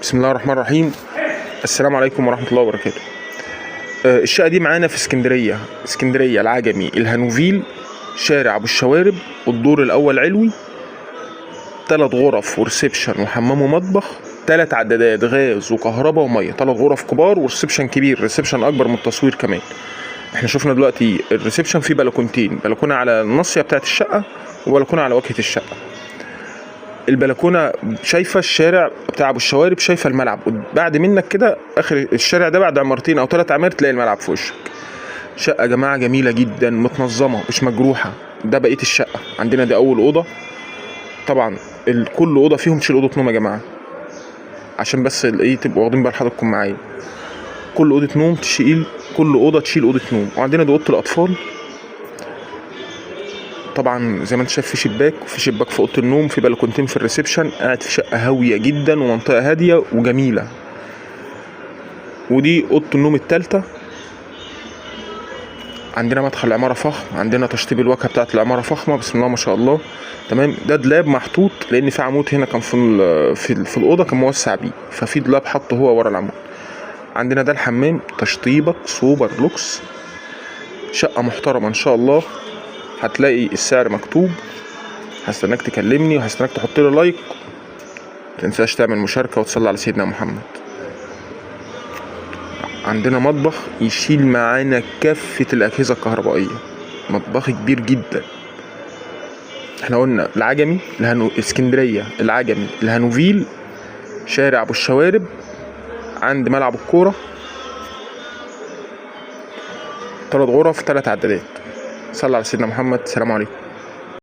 بسم الله الرحمن الرحيم. السلام عليكم ورحمة الله وبركاته. الشقة دي معانا في اسكندرية العجمي الهانوفيل، شارع ابو الشوارب، الدور الاول علوي، 3 غرف وريسبشن وحمام ومطبخ، 3 عدادات غاز وكهرباء وميه، 3 غرف كبار وريسبشن كبير، ريسبشن اكبر من التصوير كمان. احنا شفنا دلوقتي الريسبشن فيه بلكونتين، بلكونه على الناصيه بتاعت الشقه وبلكونه على واجهه الشقه. البلكونه شايفه الشارع بتاع ابو الشوارب، شايفه الملعب بعد منك كده، اخر الشارع ده بعد عمارتين او 3 عمار تلاقي الملعب في وشك. شقه يا جماعه جميله جدا، متنظمه مش مجروحه. ده بقيه الشقه عندنا، دي اول اوضه. طبعا كل اوضه فيهم تشيل اوضه نوم يا جماعه، عشان بس ايه تبقوا واخدين بال حضراتكم معايا. كل اوضه نوم تشيل، كل اوضه تشيل اوضه نوم. وعندنا دي اوضه الاطفال. طبعا زي ما انت شايف في شباك، وفي شباك في اوضه النوم، في بلكونتين في الريسبشن. قاعد في شقه هاويه جدا ومنطقه هاديه وجميله. ودي اوضه النوم الثالثه. عندنا مدخل العماره فخم، عندنا تشطيب الواجهه بتاعت العماره فخمه بسم الله ما شاء الله. تمام. ده دولاب محطوط لان في عمود هنا كان في الاوضه كان موسع بيه، ففي دولاب حطه هو ورا العمود. عندنا ده الحمام، تشطيبك سوبر لوكس. شقه محترمه ان شاء الله. هتلاقي السعر مكتوب. هستناك تكلمني وهستناك تحط لي لايك. متنساش تعمل مشاركه وتصلي على سيدنا محمد. عندنا مطبخ يشيل معانا كافة الأجهزة الكهربائية، مطبخ كبير جدا. احنا قلنا العجمي اسكندرية العجمي الهانوفيل، شارع ابو الشوارب، عند ملعب الكورة، 3 غرف 3 عدادات. صلى على سيدنا محمد. السلام عليكم.